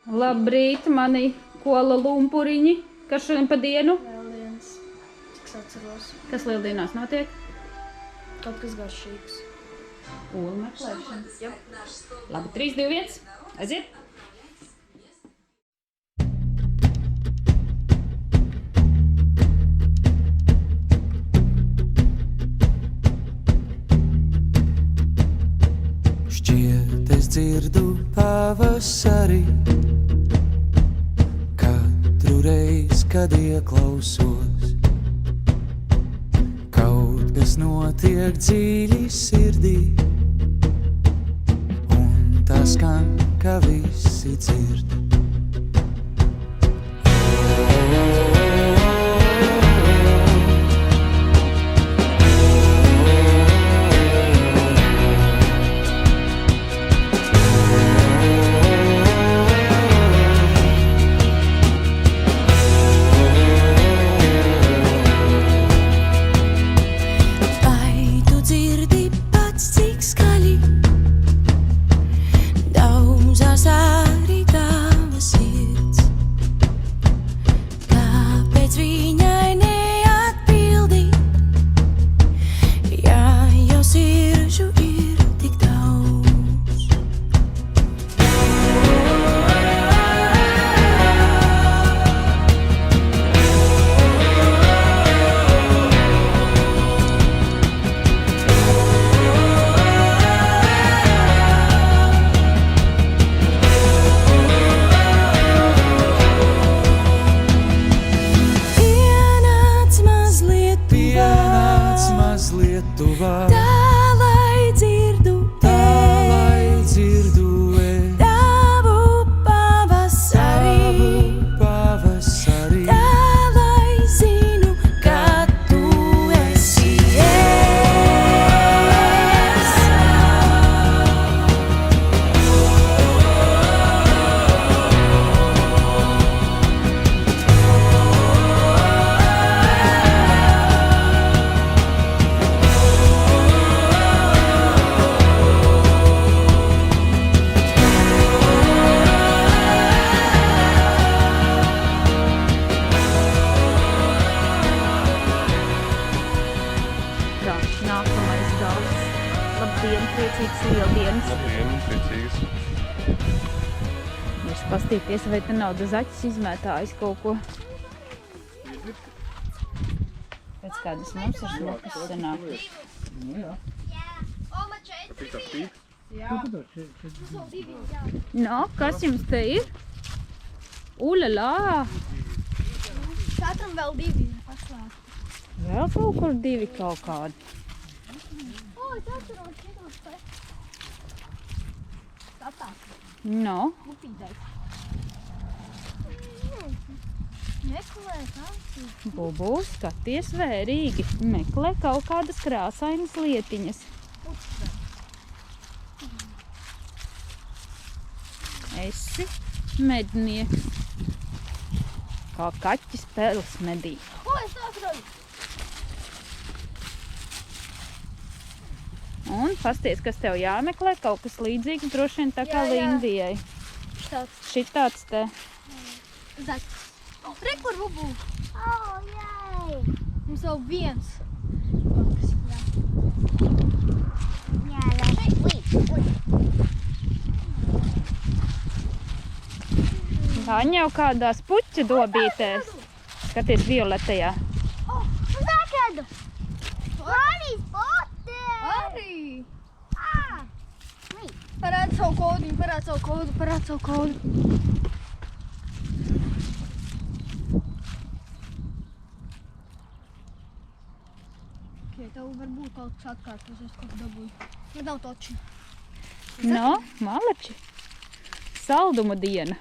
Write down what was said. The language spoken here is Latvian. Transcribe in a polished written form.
Labrīt, mani Kuala Lumpuriņi. Kas šodien pa dienu? Lieldienas, cik es atceros. Kas lieldienās notiek? Kaut kas garšīgs. Ulu meklēšanas. Labi, 3, 2, 1. Aiziet! Šķiet, es dzirdu pavasari katru reiz, kad ieklausos. Kaut kas notiek dziļi sirdī, un tas skan, ka visi dzird. Priecīgas lieldienas. Labdien, priecīgas. Viņš pastīties, vai te nav zaķis izmētājis kaut ko. Pēc kādas mums ir smukas sanāk. No, kas jums te ir? Ulalā! Katram vēl 2 paslēgt. Vēl kaut kur 2 kaut kādi. O, es atceros šitos te. Skatās. No. Lupīdais. Meklē, kāds. Bubu, skaties vērīgi. Meklē kaut kādas krāsainas lietiņas. Esi mednieks. Kā kaķis pels medī. O, es atradu. Un pasties, kas tev jāmeklē, kaut kas līdzīgs, droši vien tā kā Lindijai. Šitāds te. Zaķis. Re, kur bubu. O, jai. Mums vēl viens. Jā, Aņa jau kādās puķa dobītēs. Skaties violetajā. O, es atradu. Manis pote. Arī. Parādi savu kodiņu, parādi savu kodu. Tev varbūt kaut kas atkārtosies, ko tu dabūji. Nu, nav toči. No, malači. Saldumu diena.